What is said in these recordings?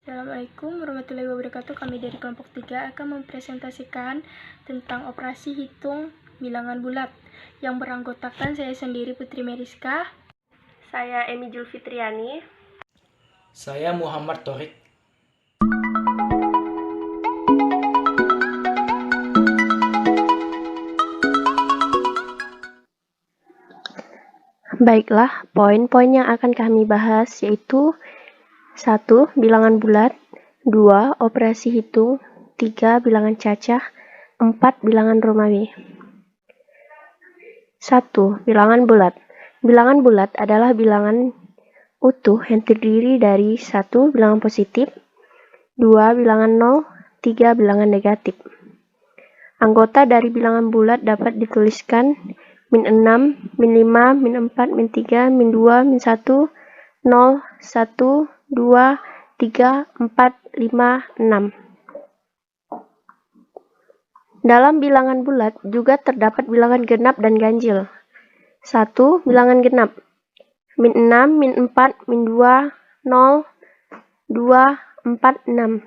Assalamualaikum warahmatullahi wabarakatuh. Kami dari kelompok 3 akan mempresentasikan tentang operasi hitung bilangan bulat yang beranggotakan saya sendiri Putri Meriska, saya Emi Julfitriani, saya Muhammad Torik. Baiklah, poin-poin yang akan kami bahas yaitu 1. Bilangan bulat, 2. Operasi hitung, 3. Bilangan cacah, 4. Bilangan Romawi. 1. Bilangan bulat. Bilangan bulat adalah bilangan utuh yang terdiri dari 1. Bilangan positif, 2. Bilangan 0, 3. Bilangan negatif. Anggota dari bilangan bulat dapat dituliskan min 6, min 5, min 4, min 3, min 2, min 1, 0, 1, 2, 3, 4, 5, 6. Dalam bilangan bulat juga terdapat bilangan genap dan ganjil. 1. Bilangan genap. Min 6, min 4, min 2, 0, 2, 4, 6.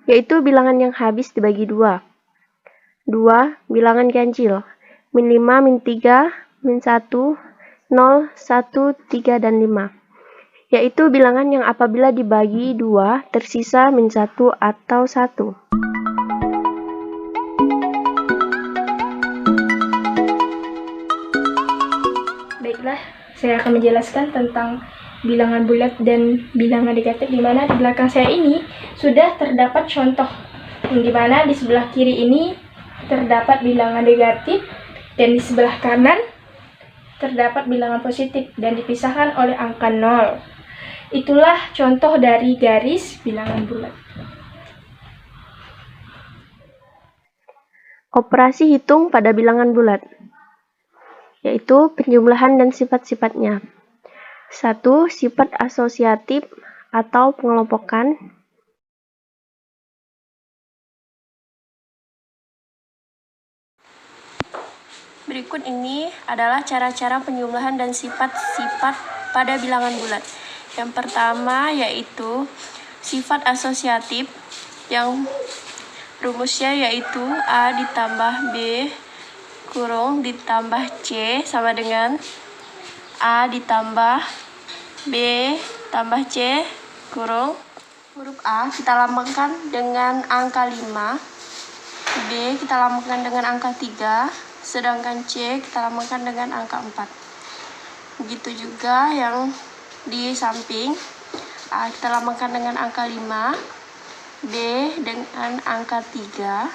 Yaitu bilangan yang habis dibagi 2. 2. Bilangan ganjil. Min 5, min 3, min 1, 0, 1, 3, dan 5. Yaitu bilangan yang apabila dibagi 2 tersisa min 1 atau 1. Baiklah, saya akan menjelaskan tentang bilangan bulat dan bilangan negatif, di mana di belakang saya ini sudah terdapat contoh, yang dimana di sebelah kiri ini terdapat bilangan negatif dan di sebelah kanan terdapat bilangan positif dan dipisahkan oleh angka 0. Itulah contoh dari garis bilangan bulat. Operasi hitung pada bilangan bulat, yaitu penjumlahan dan sifat-sifatnya. 1. Sifat asosiatif atau pengelompokan. Berikut ini adalah cara-cara penjumlahan dan sifat-sifat pada bilangan bulat. Yang pertama yaitu sifat asosiatif, yang rumusnya yaitu A ditambah B kurung ditambah C sama dengan A ditambah B tambah C kurung. Huruf A kita lambangkan dengan angka 5, B kita lambangkan dengan angka 3, sedangkan C kita lambangkan dengan angka 4. Begitu juga yang di samping, A kita lambangkan dengan angka 5, B dengan angka 3,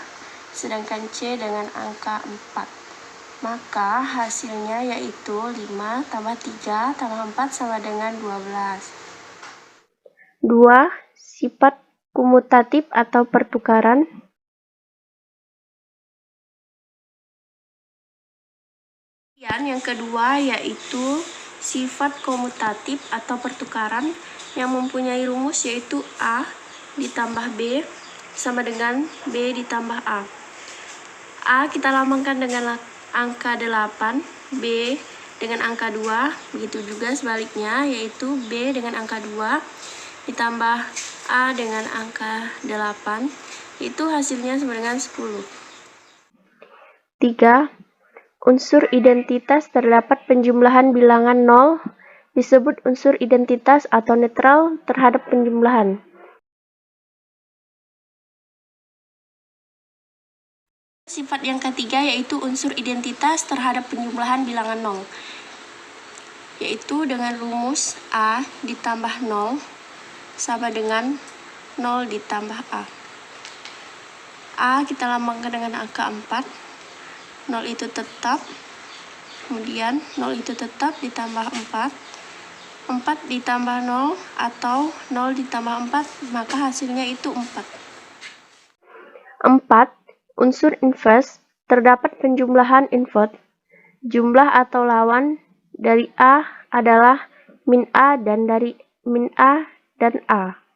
sedangkan C dengan angka 4. Maka hasilnya yaitu 5 tambah 3 tambah 4 sama dengan 12. 2. Sifat komutatif atau pertukaran. Yang kedua yaitu sifat komutatif atau pertukaran yang mempunyai rumus yaitu A ditambah B sama dengan B ditambah A. A kita lambangkan dengan angka 8, B dengan angka 2, begitu juga sebaliknya yaitu B dengan angka 2 ditambah A dengan angka 8, itu hasilnya sama dengan 10. 3. Unsur identitas terdapat penjumlahan bilangan 0 disebut unsur identitas atau netral terhadap penjumlahan. Sifat yang ketiga yaitu unsur identitas terhadap penjumlahan bilangan 0, yaitu dengan rumus A ditambah 0 sama dengan 0 ditambah A. A kita lambangkan dengan angka 4, 0 itu tetap, kemudian 0 itu tetap ditambah 4, 4 ditambah 0 atau 0 ditambah 4, maka hasilnya itu 4. 4. Unsur inverse terdapat penjumlahan invert. Jumlah atau lawan dari A adalah min A dan dari min A dan A.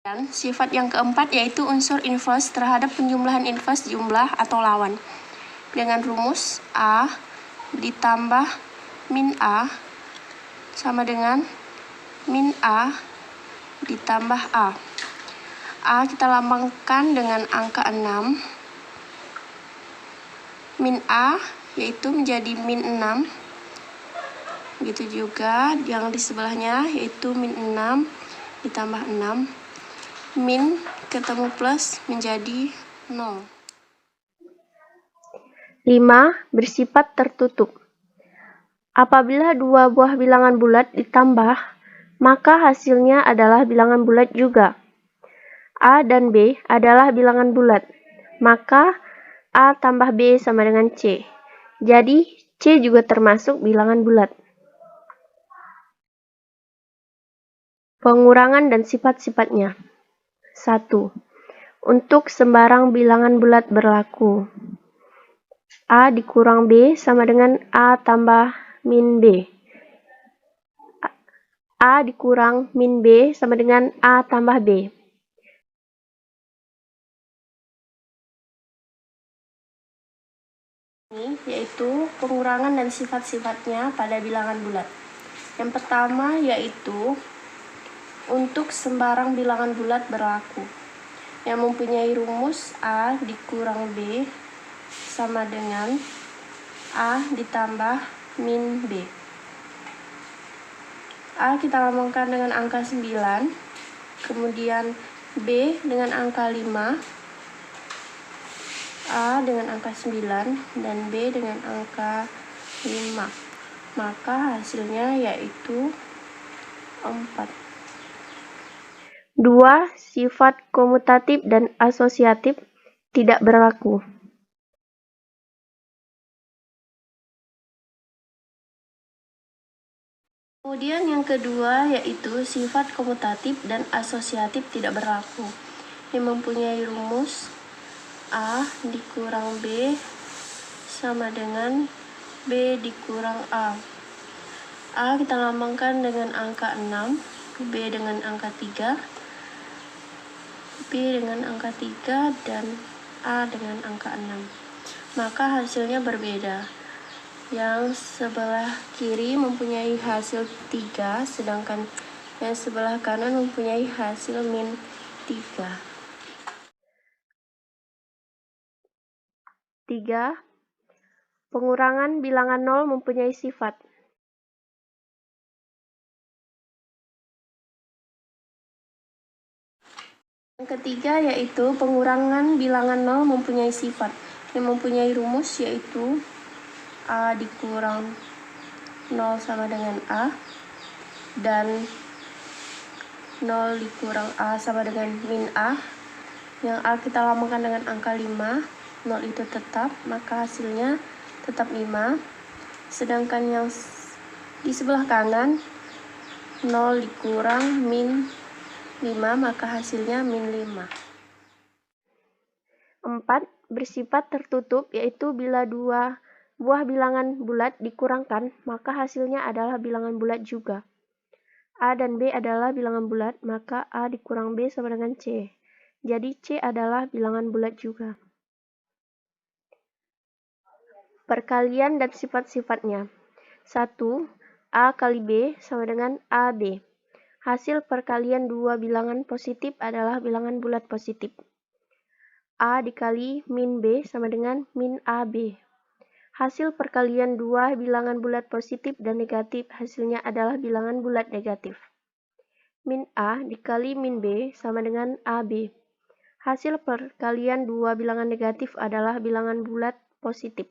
Dan sifat yang keempat yaitu unsur inverse terhadap penjumlahan inverse jumlah atau lawan dengan rumus A ditambah min A sama dengan min A ditambah A. A kita lambangkan dengan angka 6. Min A yaitu menjadi min 6. Begitu juga yang di sebelahnya yaitu min 6 ditambah 6. Min ketemu plus menjadi 0. 5. Bersifat tertutup. Apabila dua buah bilangan bulat ditambah, maka hasilnya adalah bilangan bulat juga. A dan B adalah bilangan bulat, maka A tambah B sama dengan C. Jadi, C juga termasuk bilangan bulat. Pengurangan dan sifat-sifatnya. 1. Untuk sembarang bilangan bulat berlaku. A dikurang B sama dengan A tambah min B. A dikurang min B sama dengan A tambah B. Ini yaitu pengurangan dan sifat-sifatnya pada bilangan bulat. Yang pertama yaitu untuk sembarang bilangan bulat berlaku, yang mempunyai rumus A dikurang B sama dengan A ditambah min B. A kita lambangkan dengan angka 9, kemudian B dengan angka 5, A dengan angka 9, dan B dengan angka 5. Maka hasilnya yaitu 4. 2. Sifat komutatif dan asosiatif tidak berlaku. Kemudian yang kedua yaitu sifat komutatif dan asosiatif tidak berlaku, yang mempunyai rumus A dikurang B sama dengan B dikurang A. A kita lambangkan dengan angka 6, B dengan angka 3, B dengan angka 3, dan A dengan angka 6. Maka hasilnya berbeda. Yang sebelah kiri mempunyai hasil 3, sedangkan yang sebelah kanan mempunyai hasil min 3. 3. Pengurangan bilangan 0 mempunyai sifat. Yang ketiga yaitu pengurangan bilangan 0 mempunyai sifat, yang mempunyai rumus yaitu A dikurang 0 sama dengan A, dan 0 dikurang A sama dengan min A. Yang A kita lambangkan dengan angka 5, 0 itu tetap, maka hasilnya tetap 5. Sedangkan yang di sebelah kanan 0 dikurang min 5, maka hasilnya min 5. 4. Bersifat tertutup, yaitu bila dua buah bilangan bulat dikurangkan, maka hasilnya adalah bilangan bulat juga. A dan B adalah bilangan bulat, maka A dikurang B sama dengan C. Jadi C adalah bilangan bulat juga. Perkalian dan sifat-sifatnya. 1. A kali B sama dengan AB. Hasil perkalian dua bilangan positif adalah bilangan bulat positif. A dikali min B sama dengan min AB. Hasil perkalian dua bilangan bulat positif dan negatif hasilnya adalah bilangan bulat negatif. Min A dikali min B sama dengan AB. Hasil perkalian dua bilangan negatif adalah bilangan bulat positif.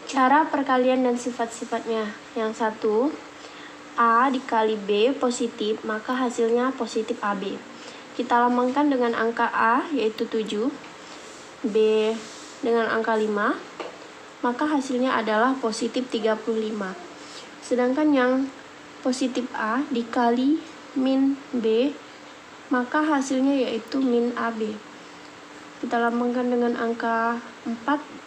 Cara perkalian dan sifat-sifatnya. Yang 1, A dikali B positif, maka hasilnya positif AB. Kita lambangkan dengan angka A yaitu 7, B dengan angka 5, maka hasilnya adalah positif 35. Sedangkan yang positif A dikali min B, maka hasilnya yaitu min AB. Kita lambangkan dengan angka 4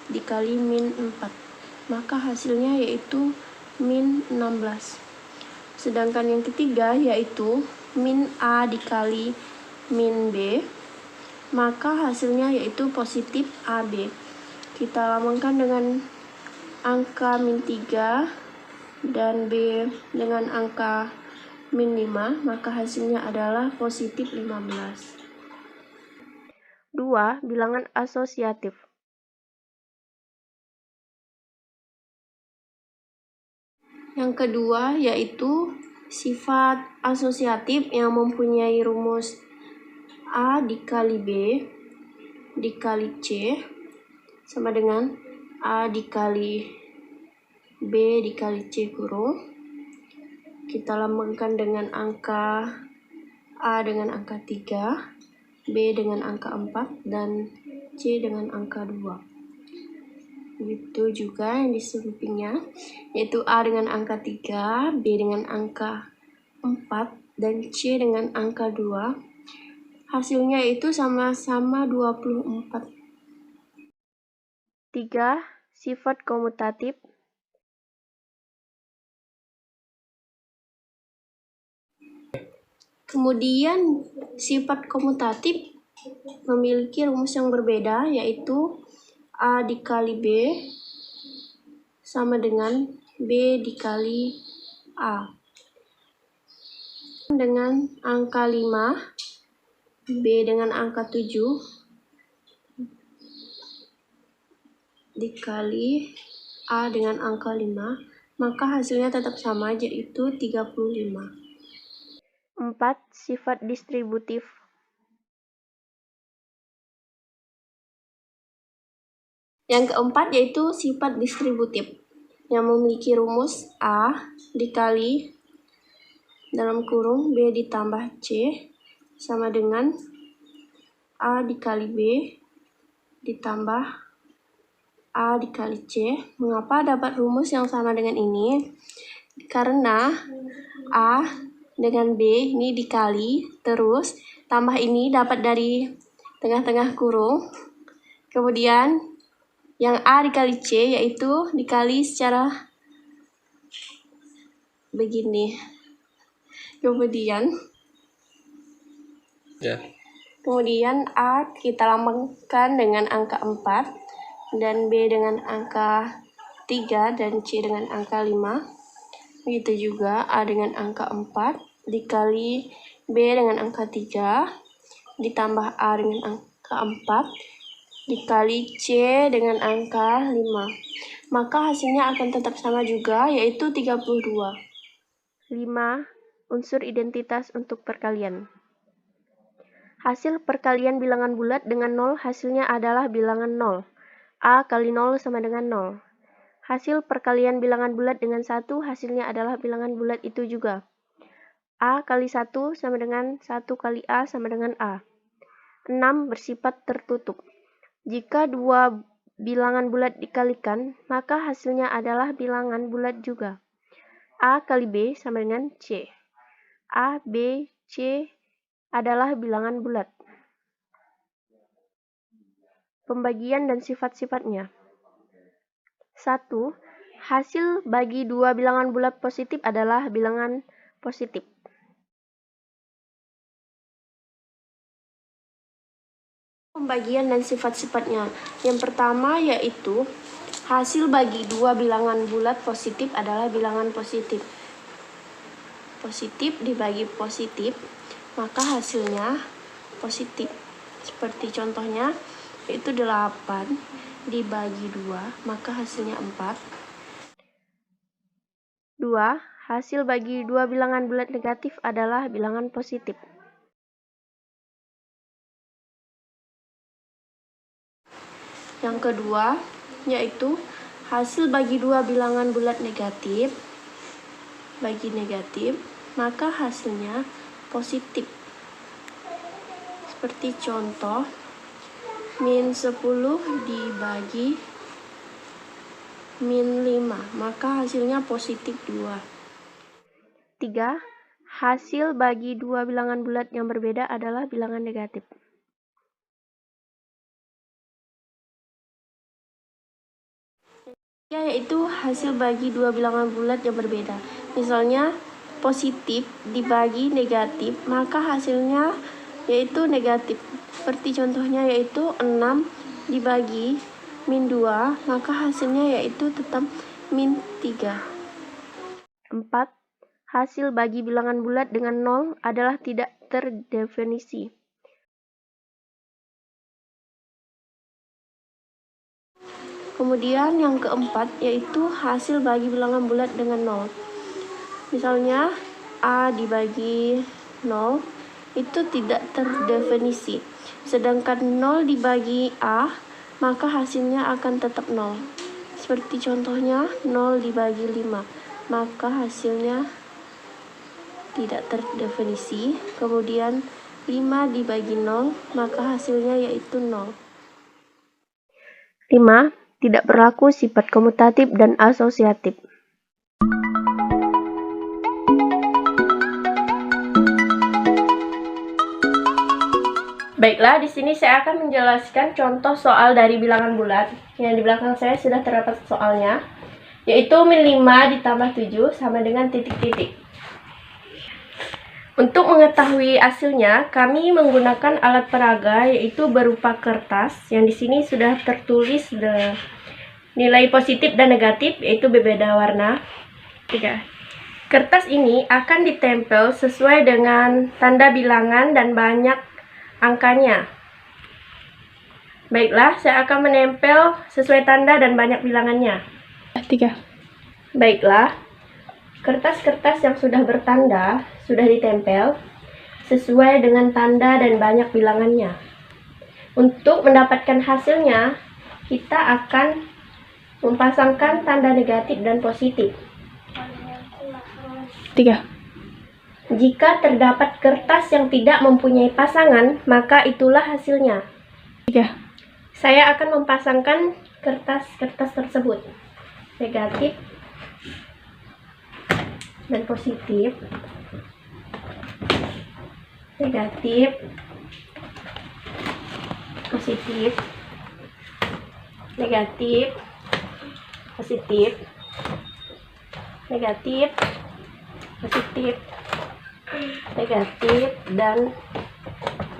dikali min 4, maka hasilnya yaitu min 16. Sedangkan yang ketiga yaitu min A dikali min B, maka hasilnya yaitu positif AB. Kita lambangkan dengan angka min 3 dan B dengan angka min 5, maka hasilnya adalah positif 15. 2. Bilangan asosiatif. Yang kedua yaitu sifat asosiatif yang mempunyai rumus A dikali B dikali C sama dengan A dikali B dikali C kurung. Kita lambangkan dengan angka A dengan angka 3, B dengan angka 4, dan C dengan angka 2. Begitu juga yang di sampingnya, yaitu A dengan angka 3, B dengan angka 4, dan C dengan angka 2. Hasilnya itu sama-sama 24. 3. Sifat komutatif. Kemudian sifat komutatif memiliki rumus yang berbeda, yaitu A dikali B sama dengan B dikali A. Dengan angka 5, B dengan angka 7 dikali A dengan angka 5, maka hasilnya tetap sama, yaitu 35. 4. Sifat distributif. Yang keempat yaitu sifat distributif yang memiliki rumus A dikali dalam kurung B ditambah C sama dengan A dikali B ditambah A dikali C. Mengapa dapat rumus yang sama dengan ini? Karena A dengan B ini dikali, terus tambah ini dapat dari tengah-tengah kurung. Kemudian yang A dikali C yaitu dikali secara begini. Kemudian A kita lambangkan dengan angka 4 dan B dengan angka 3 dan C dengan angka 5. Begitu juga A dengan angka 4 dikali B dengan angka 3 ditambah A dengan angka 4 dikali C dengan angka 5. Maka hasilnya akan tetap sama juga, yaitu 32. 5. Unsur identitas untuk perkalian. Hasil perkalian bilangan bulat dengan 0 hasilnya adalah bilangan 0. A kali 0 sama dengan 0. Hasil perkalian bilangan bulat dengan 1 hasilnya adalah bilangan bulat itu juga. A kali 1 sama dengan 1 kali A sama dengan A. 6. Bersifat tertutup. Jika dua bilangan bulat dikalikan, maka hasilnya adalah bilangan bulat juga. A kali B sama dengan C. A, B, C adalah bilangan bulat. Pembagian dan sifat-sifatnya. 1. Hasil bagi dua bilangan bulat positif adalah bilangan positif. Pembagian dan sifat-sifatnya. Yang pertama yaitu hasil bagi dua bilangan bulat positif adalah bilangan positif. Positif dibagi positif, maka hasilnya positif. Seperti contohnya, yaitu 8 dibagi 2, maka hasilnya 4. 2. Hasil bagi dua bilangan bulat negatif adalah bilangan positif. Yang kedua, yaitu hasil bagi dua bilangan bulat negatif, bagi negatif, maka hasilnya positif. Seperti contoh, min 10 dibagi min 5, maka hasilnya positif 2. 3. Hasil bagi dua bilangan bulat yang berbeda adalah bilangan negatif. Yaitu hasil bagi dua bilangan bulat yang berbeda. Misalnya positif dibagi negatif, maka hasilnya yaitu negatif. Seperti contohnya yaitu 6 dibagi min 2, maka hasilnya yaitu tetap min 3. 4. Hasil bagi bilangan bulat dengan 0 adalah tidak terdefinisi. Kemudian yang keempat yaitu hasil bagi bilangan bulat dengan 0. Misalnya A dibagi 0 itu tidak terdefinisi. Sedangkan 0 dibagi A, maka hasilnya akan tetap 0. Seperti contohnya 0 dibagi 5, maka hasilnya tidak terdefinisi. Kemudian 5 dibagi 0, maka hasilnya yaitu 0. 5. Tidak berlaku sifat komutatif dan asosiatif. Baiklah, di sini saya akan menjelaskan contoh soal dari bilangan bulat. Yang di belakang saya sudah terdapat soalnya, yaitu min 5 ditambah 7 sama dengan titik-titik. Untuk mengetahui hasilnya, kami menggunakan alat peraga, yaitu berupa kertas, yang di sini sudah tertulis nilai positif dan negatif, yaitu berbeda warna. 3. Kertas ini akan ditempel sesuai dengan tanda bilangan dan banyak angkanya. Baiklah, saya akan menempel sesuai tanda dan banyak bilangannya. 3. Baiklah, kertas-kertas yang sudah bertanda sudah ditempel sesuai dengan tanda dan banyak bilangannya. Untuk mendapatkan hasilnya, kita akan memasangkan tanda negatif dan positif. 3. Jika terdapat kertas yang tidak mempunyai pasangan, maka itulah hasilnya. 3. Saya akan memasangkan kertas-kertas tersebut, negatif dan positif, negatif, positif, negatif, positif, negatif, positif, negatif, dan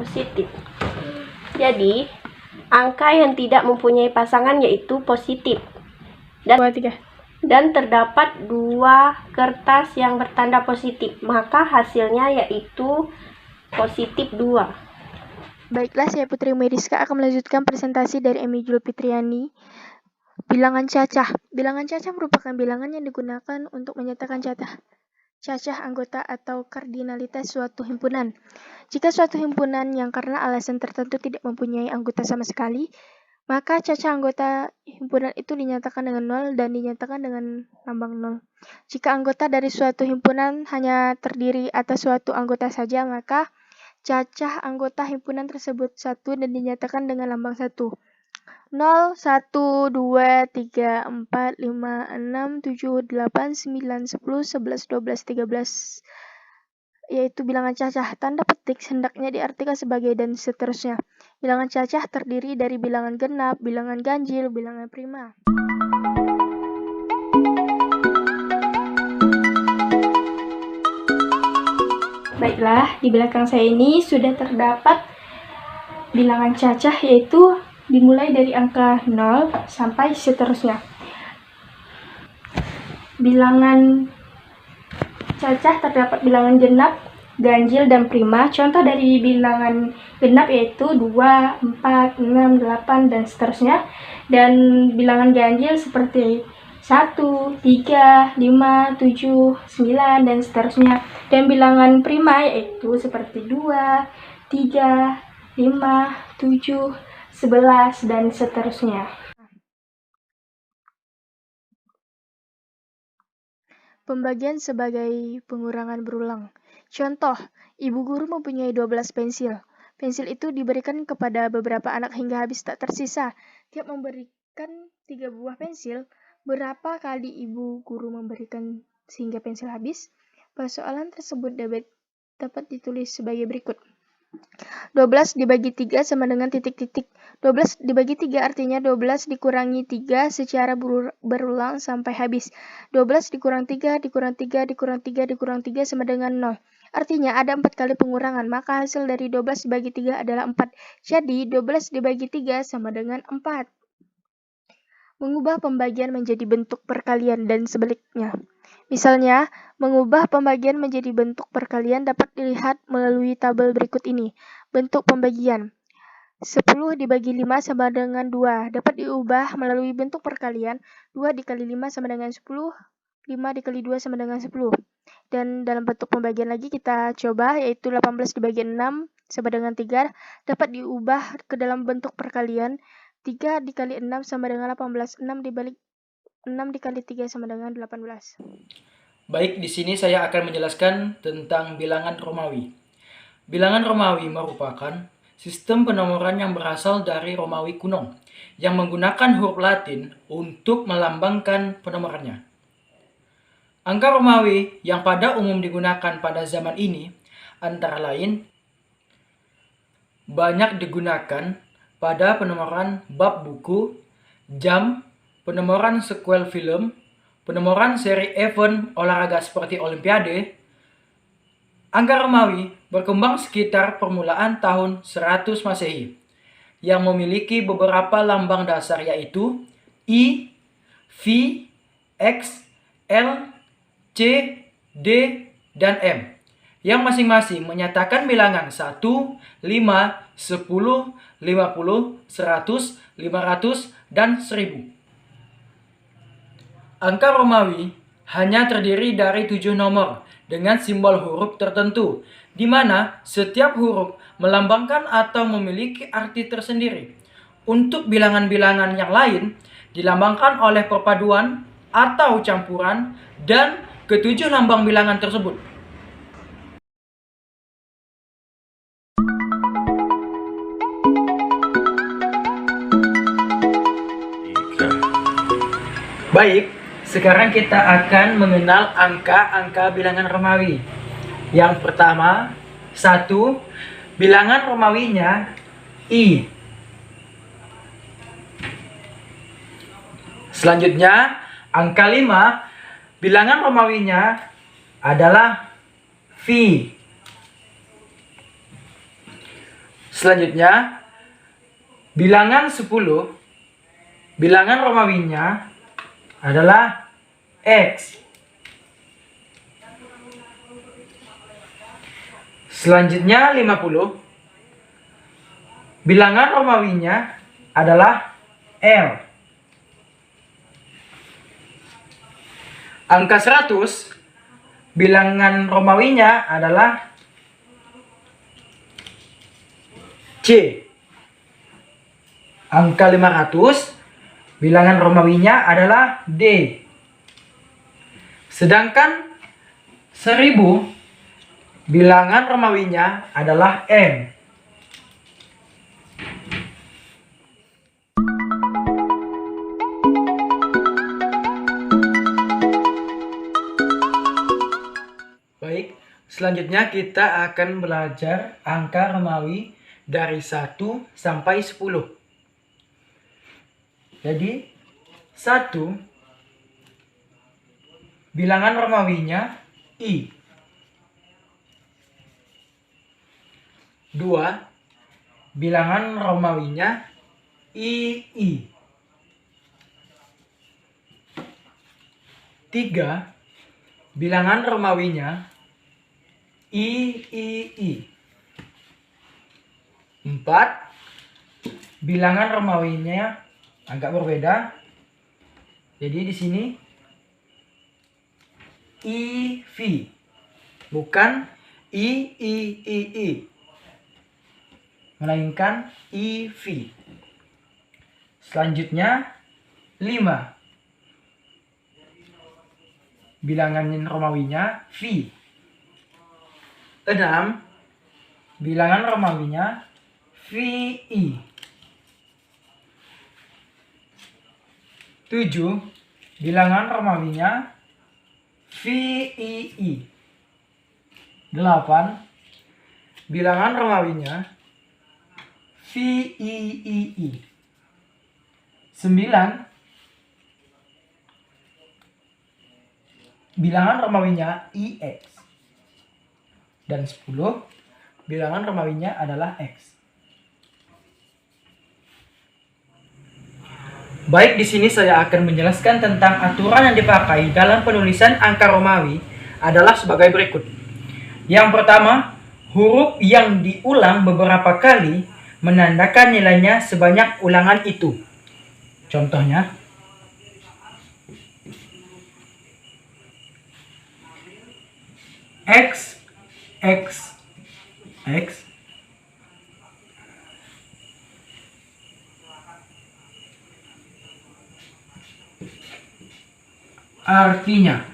positif. Jadi, angka yang tidak mempunyai pasangan yaitu positif. Dan terdapat 2 kertas yang bertanda positif, maka hasilnya yaitu positif 2. Baiklah, saya Putri Meriska akan melanjutkan presentasi dari Emi Julfitriani. Bilangan cacah. Bilangan cacah merupakan bilangan yang digunakan untuk menyatakan cacah anggota atau kardinalitas suatu himpunan. Jika suatu himpunan yang karena alasan tertentu tidak mempunyai anggota sama sekali, maka cacah anggota himpunan itu dinyatakan dengan 0 dan dinyatakan dengan lambang 0. Jika anggota dari suatu himpunan hanya terdiri atas suatu anggota saja, maka cacah anggota himpunan tersebut 1 dan dinyatakan dengan lambang 1. 0, 1, 2, 3, 4, 5, 6, 7, 8, 9, 10, 11, 12, 13, yaitu bilangan cacah. Tanda petik hendaknya diartikan sebagai dan seterusnya. Bilangan cacah terdiri dari bilangan genap, bilangan ganjil, bilangan prima. Baiklah, di belakang saya ini sudah terdapat bilangan cacah, yaitu dimulai dari angka 0 sampai seterusnya. Bilangan cacah terdapat bilangan genap, ganjil, dan prima. Contoh dari bilangan genap yaitu 2, 4, 6, 8, dan seterusnya. Dan bilangan ganjil seperti 1, 3, 5, 7, 9, dan seterusnya. Dan bilangan prima yaitu seperti 2, 3, 5, 7, 11, dan seterusnya. Pembagian sebagai pengurangan berulang. Contoh, ibu guru mempunyai 12 pensil. Pensil itu diberikan kepada beberapa anak hingga habis tak tersisa. Tiap memberikan 3 buah pensil, berapa kali ibu guru memberikan sehingga pensil habis? Persoalan tersebut dapat ditulis sebagai berikut. 12 dibagi 3 sama dengan titik-titik. 12 dibagi 3 artinya 12 dikurangi 3 secara berulang sampai habis. 12 dikurang 3, dikurang 3, dikurang 3, dikurang 3 sama dengan 0. Artinya ada 4 kali pengurangan, maka hasil dari 12 dibagi 3 adalah 4. Jadi 12 dibagi 3 sama dengan 4. Mengubah pembagian menjadi bentuk perkalian dan sebaliknya. Misalnya, mengubah pembagian menjadi bentuk perkalian dapat dilihat melalui tabel berikut ini. Bentuk pembagian 10 dibagi 5 sama dengan 2 dapat diubah melalui bentuk perkalian. 2 dikali 5 sama dengan 10, 5 dikali 2 sama dengan 10. Dan dalam bentuk pembagian lagi kita coba, yaitu 18 dibagi 6 sama dengan 3 dapat diubah ke dalam bentuk perkalian. 3 dikali 6 sama dengan 18, 6 dikali 3 sama dengan 18. Baik, di sini saya akan menjelaskan tentang bilangan Romawi. Bilangan Romawi merupakan sistem penomoran yang berasal dari Romawi kuno, yang menggunakan huruf Latin untuk melambangkan penomorannya. Angka Romawi yang pada umum digunakan pada zaman ini antara lain banyak digunakan pada penomoran bab buku, jam, penomoran sequel film, penomoran seri event olahraga seperti Olimpiade. Angka Romawi berkembang sekitar permulaan tahun 100 Masehi, yang memiliki beberapa lambang dasar yaitu I, V, X, L, C, D, dan M, yang masing-masing menyatakan bilangan 1, 5, 10, 50, 100, 500, dan 1000. Angka Romawi hanya terdiri dari 7 nomor dengan simbol huruf tertentu, di mana setiap huruf melambangkan atau memiliki arti tersendiri. Untuk bilangan-bilangan yang lain dilambangkan oleh perpaduan atau campuran dan ketujuh lambang bilangan tersebut. Baik, sekarang kita akan mengenal angka-angka bilangan Romawi. Yang pertama, 1, bilangan Romawinya I. Selanjutnya, angka 5, bilangan Romawinya adalah V. Selanjutnya, bilangan 10, bilangan Romawinya adalah X. Selanjutnya 50, bilangan Romawinya adalah L. Angka 100, bilangan Romawinya adalah C. Angka 500, bilangan Romawinya adalah D. Sedangkan 1000, bilangan Romawinya adalah M. Baik, selanjutnya kita akan belajar angka Romawi dari 1 sampai 10. Jadi 1, bilangan Romawinya I. 2, bilangan Romawinya II. 3, bilangan Romawinya III. 4, bilangan Romawinya agak berbeda. Jadi di sini IV, bukan III, melainkan IV. Selanjutnya 5, bilangan Romawinya V. 6, bilangan Romawinya VI. 7, bilangan Romawinya VII. 8, bilangan Romawinya VIII. 9, bilangan Romawinya IX. dan 10, bilangan Romawinya adalah X. Baik, di sini saya akan menjelaskan tentang aturan yang dipakai dalam penulisan angka Romawi adalah sebagai berikut. Yang pertama, huruf yang diulang beberapa kali menandakan nilainya sebanyak ulangan itu. Contohnya, X, X, X, artinya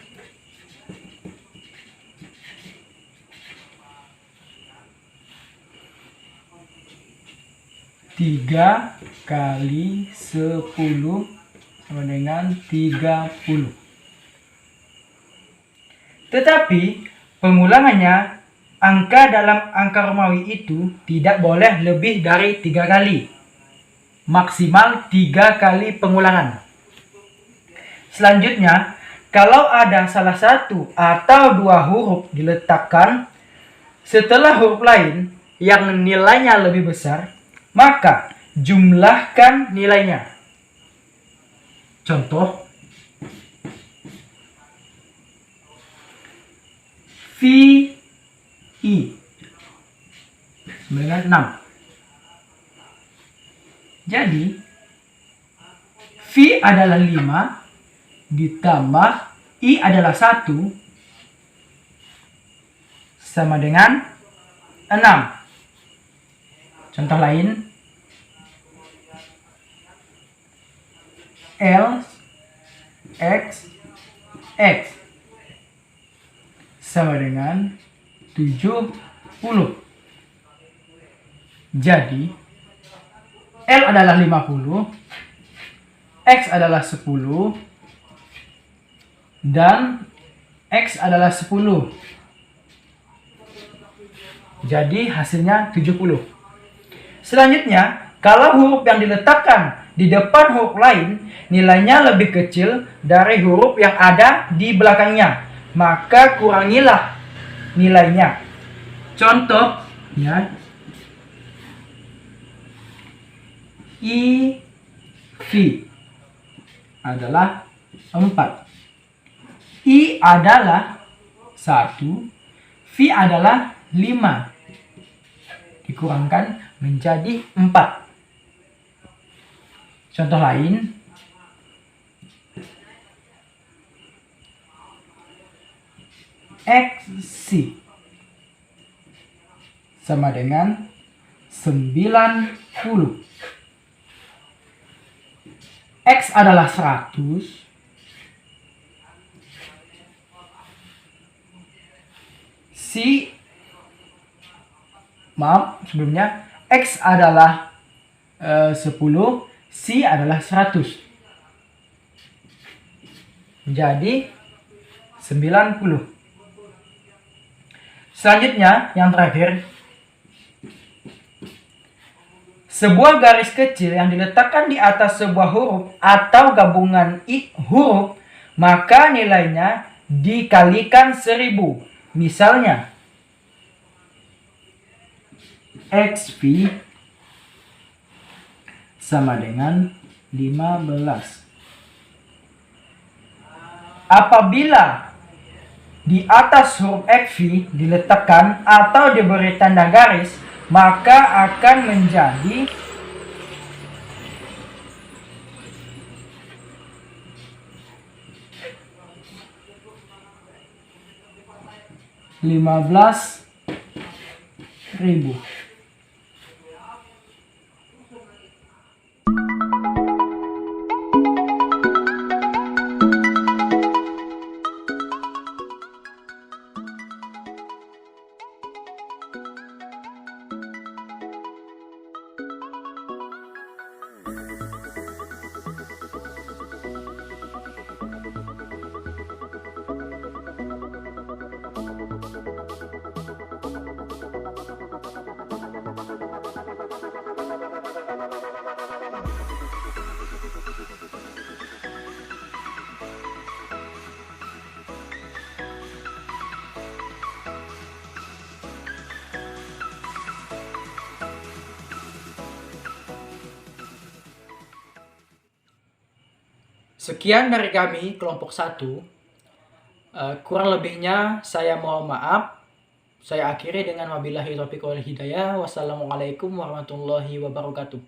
tiga kali 10 sama dengan 30. Tetapi pengulangannya, angka dalam angka Romawi itu tidak boleh lebih dari 3 kali. Maksimal 3 kali pengulangan. Selanjutnya, kalau ada salah satu atau dua huruf diletakkan setelah huruf lain yang nilainya lebih besar, maka jumlahkan nilainya. Contoh, VI dengan 6. Jadi, V adalah 5 ditambah I adalah 1 sama dengan 6. Contoh lain, L X X sama dengan 70. Jadi, L adalah 50, X adalah 10, dan X adalah 10. Jadi hasilnya 70. Selanjutnya, kalau huruf yang diletakkan di depan huruf lain nilainya lebih kecil dari huruf yang ada di belakangnya, maka kurangilah nilainya. Contoh, ya, IV adalah 4. I adalah 1, V adalah 5. Dikurangkan menjadi 4. Contoh lain, XC sama dengan 90. X adalah 100, sebelumnya X adalah 10, C adalah 100. Jadi 90. Selanjutnya, yang terakhir, sebuah garis kecil yang diletakkan di atas sebuah huruf atau gabungan huruf, maka nilainya dikalikan 1000. Misalnya, XV sama dengan 15. Apabila di atas huruf XV diletakkan atau diberi tanda garis, maka akan menjadi 15.000. Sekian dari kami kelompok 1. Kurang lebihnya saya mohon maaf. Saya akhiri dengan wabillahi taufiq wal hidayah. Wassalamualaikum warahmatullahi wabarakatuh.